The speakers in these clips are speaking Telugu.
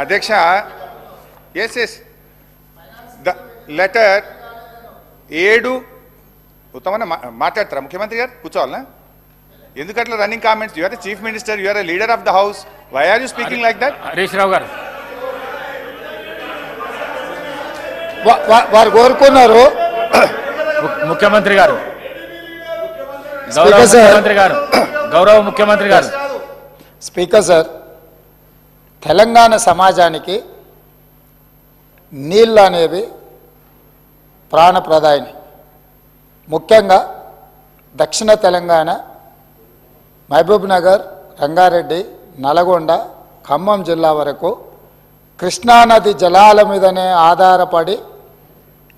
అధ్యక్ష ఎస్ ద లెటర్ 7 ఉత్తమన్న మాట్లాడతారా ముఖ్యమంత్రి గారు? కూర్చోవాలనా? ఎందుకట్లా running comments? You are the chief minister, you are the leader of the house, why are you speaking like that? Harish Rao గారు వారు కోరుకున్నారు. ముఖ్యమంత్రి గారు, గౌరవ ముఖ్యమంత్రి గారు. స్పీకర్ సార్, తెలంగాణ సమాజానికి నీళ్ళు అనేవి ప్రాణప్రదాయిని. ముఖ్యంగా దక్షిణ తెలంగాణ మహబూబ్ నగర్, రంగారెడ్డి, నల్గొండ, ఖమ్మం జిల్లా వరకు కృష్ణానది జలాల మీదనే ఆధారపడి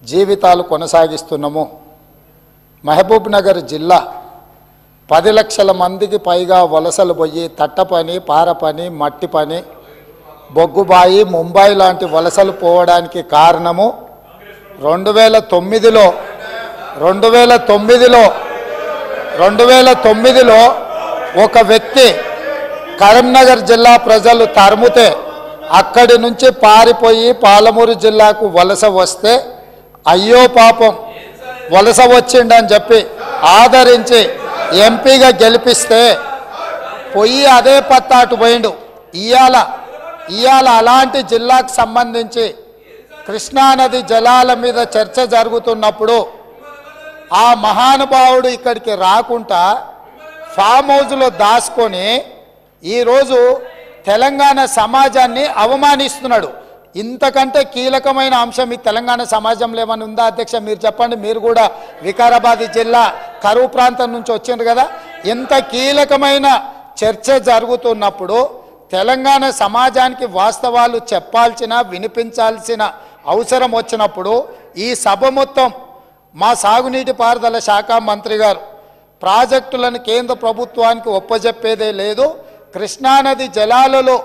జీవితాలు కొనసాగిస్తున్నాము. మహబూబ్ నగర్ జిల్లా 10 లక్షల మందికి పైగా వలసలు పోయి తట్ట పని, పార పని, మట్టి పని, బొగ్గుబాయి, ముంబై లాంటి వలసలు పోవడానికి కారణము 2009లో ఒక వ్యక్తి కరీంనగర్ జిల్లా ప్రజలు తరుముతే అక్కడి నుంచి పారిపోయి పాలమూరు జిల్లాకు వలస వస్తే అయ్యో పాపం వలస వచ్చిండని చెప్పి ఆదరించి ఎంపీగా గెలిపిస్తే పోయి అదే పత్తాటు పోయిండు. ఇవాళ అలాంటి జిల్లాకు సంబంధించి కృష్ణానది జలాల మీద చర్చ జరుగుతున్నప్పుడు ఆ మహానుభావుడు ఇక్కడికి రాకుండా ఫామ్ హౌస్లో దాచుకొని ఈరోజు తెలంగాణ సమాజాన్ని అవమానిస్తున్నాడు. ఇంతకంటే కీలకమైన అంశం ఈ తెలంగాణ సమాజంలో ఏమైనా ఉందా అధ్యక్ష? మీరు చెప్పండి. మీరు కూడా వికారాబాద్ జిల్లా కరువు ప్రాంతం నుంచి వచ్చిండ్రు కదా. ఇంత కీలకమైన చర్చ జరుగుతున్నప్పుడు తెలంగాణ సమాజానికి వాస్తవాలు చెప్పాల్సిన, వినిపించాల్సిన అవసరం వచ్చినప్పుడు ఈ సభ మొత్తం మా సాగునీటి పారుదల శాఖ మంత్రి గారు ప్రాజెక్టులను కేంద్ర ప్రభుత్వానికి ఒప్పజెప్పేదే లేదు, కృష్ణానది జలాలలో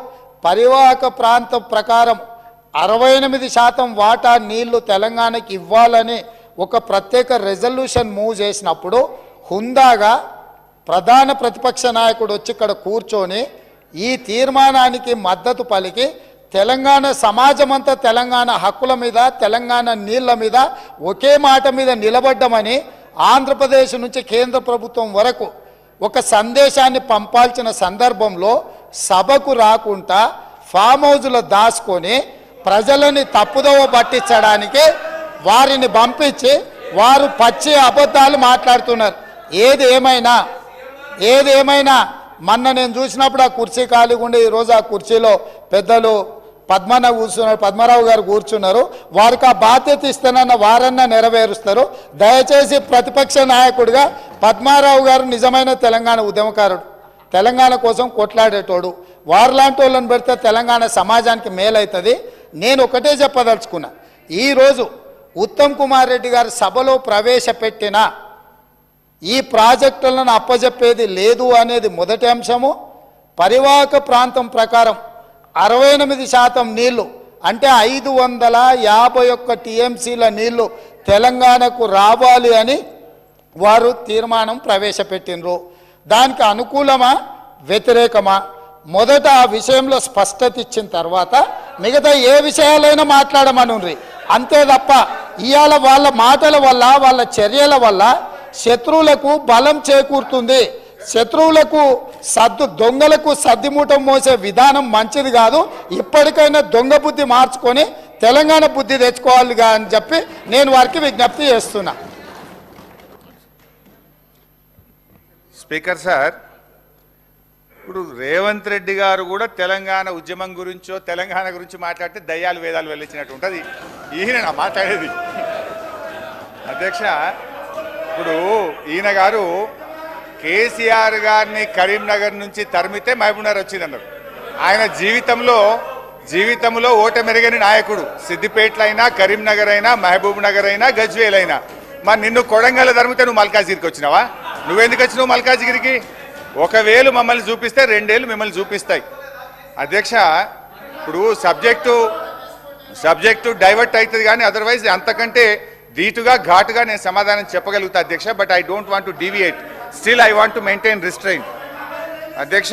పరివాహక ప్రాంతం ప్రకారం 68% వాటా నీళ్లు తెలంగాణకి ఇవ్వాలని ఒక ప్రత్యేక రెజల్యూషన్ మూవ్ చేసినప్పుడు హుందాగా ప్రధాన ప్రతిపక్ష నాయకుడు వచ్చి ఇక్కడ కూర్చొని ఈ తీర్మానానికి మద్దతు పలికి తెలంగాణ సమాజమంతా తెలంగాణ హక్కుల మీద, తెలంగాణ నీళ్ల మీద ఒకే మాట మీద నిలబడ్డమని ఆంధ్రప్రదేశ్ నుంచి కేంద్ర ప్రభుత్వం వరకు ఒక సందేశాన్ని పంపాల్సిన సందర్భంలో సభకు రాకుండా ఫామ్ హౌస్లో దాచుకొని ప్రజలని తప్పుదోవ పట్టించడానికి వారిని పంపించి వారు పచ్చి అబద్ధాలు మాట్లాడుతున్నారు. ఏది ఏమైనా మొన్న నేను చూసినప్పుడు ఆ కుర్చీ ఖాళీగా ఉండి ఈరోజు ఆ కుర్చీలో పెద్దలు పద్మరావు గారు కూర్చున్నారు. వారికి ఆ బాధ్యత ఇస్తానన్న వారన్నా నెరవేరుస్తారు. దయచేసి ప్రతిపక్ష నాయకుడిగా పద్మారావు గారు నిజమైన తెలంగాణ ఉద్యమకారుడు, తెలంగాణ కోసం కొట్లాడేటోడు. వారిలాంటి వాళ్ళని పెడితే తెలంగాణ సమాజానికి మేలవుతుంది. నేను ఒకటే చెప్పదలుచుకున్నా, ఈరోజు ఉత్తమ్ కుమార్ రెడ్డి గారు సభలో ప్రవేశపెట్టిన ఈ ప్రాజెక్టులను అప్పజెప్పేది లేదు అనేది మొదటి అంశము. పరివాహక ప్రాంతం ప్రకారం 68% నీళ్లు అంటే 551 టీఎంసీల నీళ్లు తెలంగాణకు రావాలి అని వారు తీర్మానం ప్రవేశపెట్టినరు. దానికి అనుకూలమా వ్యతిరేకమా మొదట ఆ విషయంలో స్పష్టత ఇచ్చిన తర్వాత మిగతా ఏ విషయాలైనా మాట్లాడమనుండ్రి. అంతే తప్ప ఇవాళ వాళ్ళ మాటల వల్ల, వాళ్ళ చర్యల వల్ల శత్రువులకు బలం చేకూరుతుంది. శత్రువులకు దొంగలకు సద్దిమూటం మోసే విధానం మంచిది కాదు. ఇప్పటికైనా దొంగ బుద్ధి మార్చుకొని తెలంగాణ బుద్ధి తెచ్చుకోవాలిగా అని చెప్పి నేను వారికి విజ్ఞప్తి చేస్తున్నా. స్పీకర్ సార్, ఇప్పుడు రేవంత్ రెడ్డి గారు కూడా తెలంగాణ ఉద్యమం గురించో తెలంగాణ గురించి మాట్లాడితే దయ్యాలు వేదాలు వెళ్ళించినట్టు ఉంటుంది. ఈయన మాట్లాడేది అధ్యక్ష. ఇప్పుడు ఈయన గారు కేసీఆర్ గారిని కరీంనగర్ నుంచి తరిమితే మహబూబ్నగర్ వచ్చిందన్నారు. ఆయన జీవితంలో ఓటమెరగని నాయకుడు. సిద్దిపేటలో అయినా, కరీంనగర్ అయినా, మహబూబ్ నగర్ అయినా, గజ్వేల్ అయినా. మరి నిన్ను కొడంగల్ తరిమితే నువ్వు మల్కాజిగిరికి వచ్చినావా? నువ్వెందుకు వచ్చినావు మల్కాజిగిరికి? ఒకవేళ మమ్మల్ని చూపిస్తే 2 ఏళ్ళు మిమ్మల్ని చూపిస్తాయి. అధ్యక్ష, ఇప్పుడు సబ్జెక్టు డైవర్ట్ అవుతుంది కానీ అదర్వైజ్ అంతకంటే ధీటుగా ఘాటుగా నేను సమాధానం చెప్పగలుగుతా అధ్యక్ష. But I don't want to deviate. Still I want to maintain restrain. అధ్యక్ష,